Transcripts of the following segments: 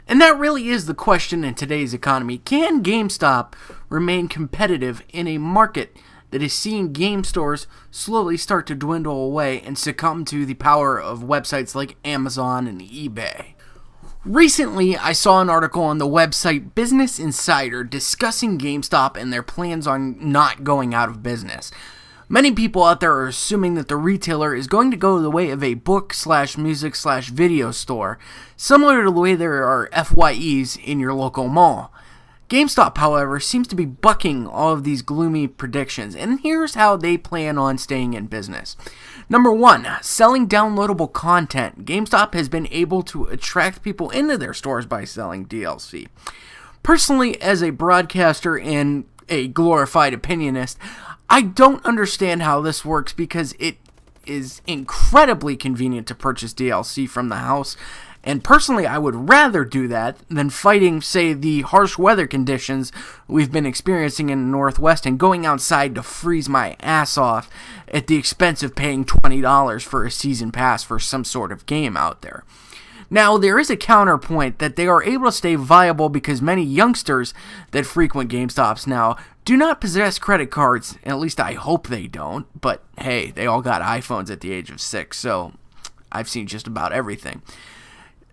And that really is the question in today's economy. Can GameStop remain competitive in a market that is seeing game stores slowly start to dwindle away and succumb to the power of websites like Amazon and eBay? Recently, I saw an article on the website Business Insider discussing GameStop and their plans on not going out of business. Many people out there are assuming that the retailer is going to go the way of a book/music/video store, similar to the way there are FYEs in your local mall. GameStop, however, seems to be bucking all of these gloomy predictions, and here's how they plan on staying in business. Number one, selling downloadable content. GameStop has been able to attract people into their stores by selling DLC. Personally, as a broadcaster and a glorified opinionist, I don't understand how this works because it is incredibly convenient to purchase DLC from the house. And personally, I would rather do that than fighting, say, the harsh weather conditions we've been experiencing in the Northwest and going outside to freeze my ass off at the expense of paying $20 for a season pass for some sort of game out there. Now, there is a counterpoint that they are able to stay viable because many youngsters that frequent GameStops now do not possess credit cards. At least I hope they don't. But hey, they all got iPhones at the age of 6, so I've seen just about everything.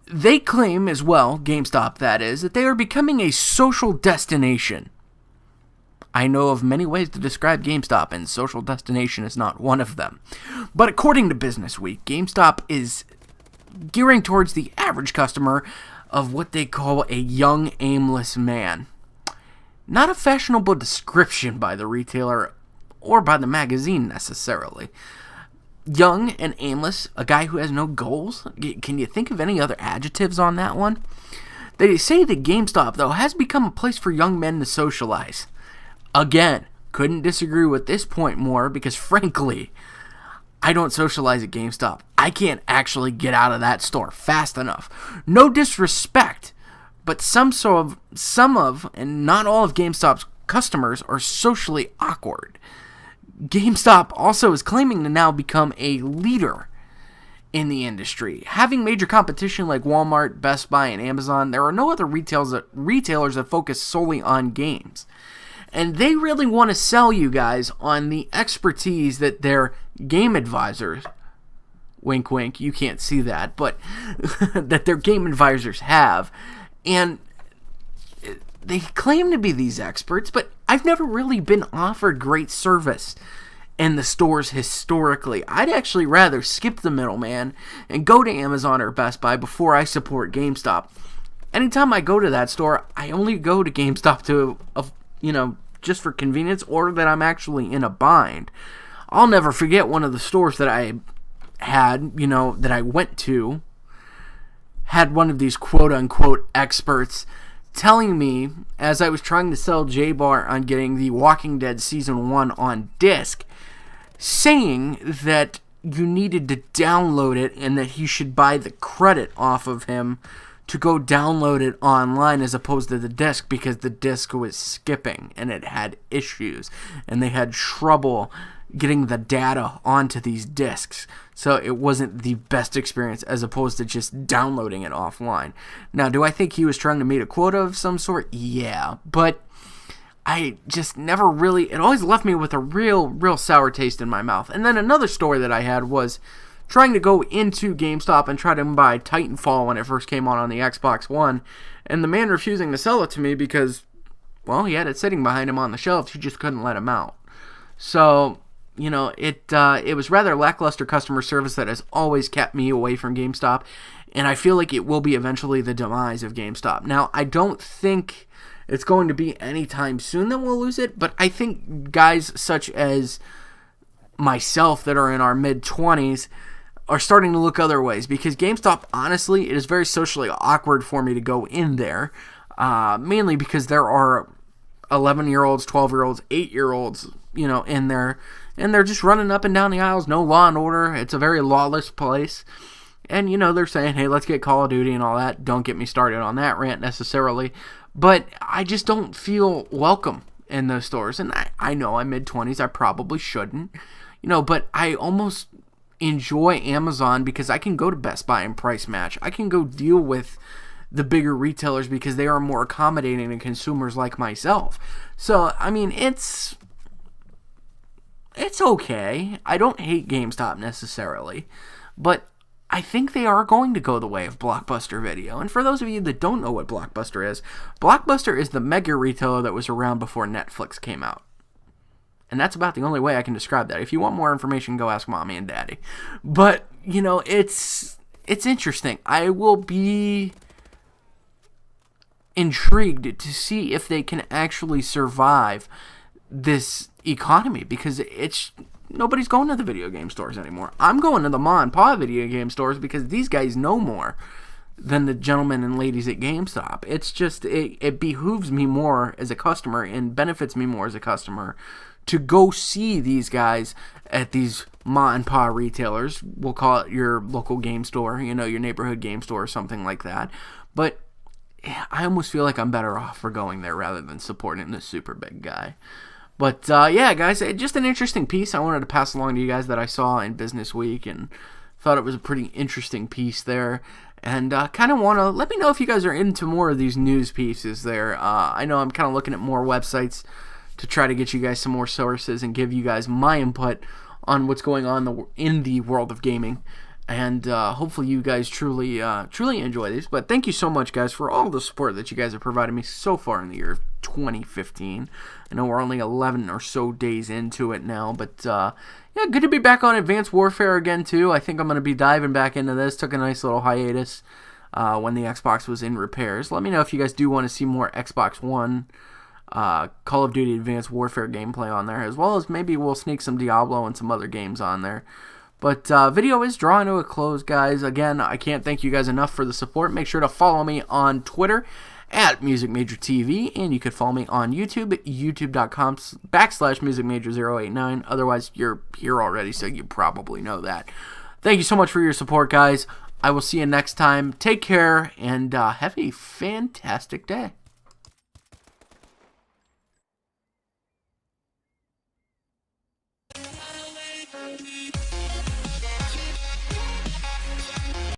They claim as well, GameStop that is, that they are becoming a social destination. I know of many ways to describe GameStop, and social destination is not one of them. But according to Business Week, GameStop is gearing towards the average customer of what they call a young, aimless man. Not a fashionable description by the retailer or by the magazine necessarily. Young and aimless, a guy who has no goals? Can you think of any other adjectives on that one? They say that GameStop, though, has become a place for young men to socialize. Again, couldn't disagree with this point more because, frankly, I don't socialize at GameStop. I can't actually get out of that store fast enough. No disrespect, but some of, and not all of GameStop's customers are socially awkward. GameStop also is claiming to now become a leader in the industry. Having major competition like Walmart, Best Buy, and Amazon, there are no other retailers that focus solely on games. And they really want to sell you guys on the expertise that their game advisors, wink wink, you can't see that, but that their game advisors have. And they claim to be these experts, but I've never really been offered great service in the stores historically. I'd actually rather skip the middleman and go to Amazon or Best Buy before I support GameStop. Anytime I go to that store, I only go to GameStop to, just for convenience or that I'm actually in a bind. I'll never forget one of the stores that I had, that I went to, had one of these quote-unquote experts telling me, as I was trying to sell J-Bar on getting The Walking Dead Season 1 on disc, saying that you needed to download it and that he should buy the credit off of him to go download it online as opposed to the disc because the disc was skipping and it had issues and they had trouble getting the data onto these discs. So it wasn't the best experience as opposed to just downloading it offline. Now, do I think he was trying to meet a quota of some sort? Yeah, but I just never really, it always left me with a real sour taste in my mouth. And then another story that I had was trying to go into GameStop and try to buy Titanfall when it first came on the Xbox One, and the man refusing to sell it to me because, well, he had it sitting behind him on the shelves. He just couldn't let him out. So, it was rather lackluster customer service that has always kept me away from GameStop, and I feel like it will be eventually the demise of GameStop. Now, I don't think it's going to be anytime soon that we'll lose it, but I think guys such as myself that are in our mid-20s are starting to look other ways, because GameStop, honestly, it is very socially awkward for me to go in there, mainly because there are 11-year-olds, 12-year-olds, 8-year-olds, in there, and they're just running up and down the aisles, no law and order. It's a very lawless place, and, they're saying, hey, let's get Call of Duty and all that. Don't get me started on that rant necessarily, but I just don't feel welcome in those stores, and I know I'm mid-20s, I probably shouldn't, but I almost enjoy Amazon because I can go to Best Buy and price match. I can go deal with the bigger retailers because they are more accommodating to consumers like myself. So, I mean, it's okay. I don't hate GameStop necessarily, but I think they are going to go the way of Blockbuster Video. And for those of you that don't know what Blockbuster is the mega retailer that was around before Netflix came out. And that's about the only way I can describe that. If you want more information, go ask mommy and daddy. But, you know, it's interesting. I will be intrigued to see if they can actually survive this economy, because nobody's going to the video game stores anymore. I'm going to the ma and pa video game stores because these guys know more than the gentlemen and ladies at GameStop. It's just, it behooves me more as a customer and benefits me more as a customer to go see these guys at these ma and pa retailers. We'll call it your local game store, you know, your neighborhood game store or something like that. But I almost feel like I'm better off for going there rather than supporting this super big guy. But yeah, guys, just an interesting piece I wanted to pass along to you guys that I saw in Business Week, and thought it was a pretty interesting piece there. And kind of want to let me know if you guys are into more of these news pieces there. I know I'm kind of looking at more websites to try to get you guys some more sources and give you guys my input on what's going on in the world of gaming. And hopefully you guys truly enjoy these. But thank you so much, guys, for all the support that you guys have provided me so far in the year of 2015. I know we're only 11 or so days into it now. But yeah, good to be back on Advanced Warfare again, too. I think I'm going to be diving back into this. Took a nice little hiatus when the Xbox was in repairs. Let me know if you guys do want to see more Xbox One Call of Duty Advanced Warfare gameplay on there, as well as maybe we'll sneak some Diablo and some other games on there. But video is drawing to a close, guys. Again, I can't thank you guys enough for the support. Make sure to follow me on Twitter at MusicMajorTV, and you could follow me on YouTube at youtube.com/MusicMajor089. Otherwise, you're here already, so you probably know that. Thank you so much for your support, guys. I will see you next time. Take care, and have a fantastic day.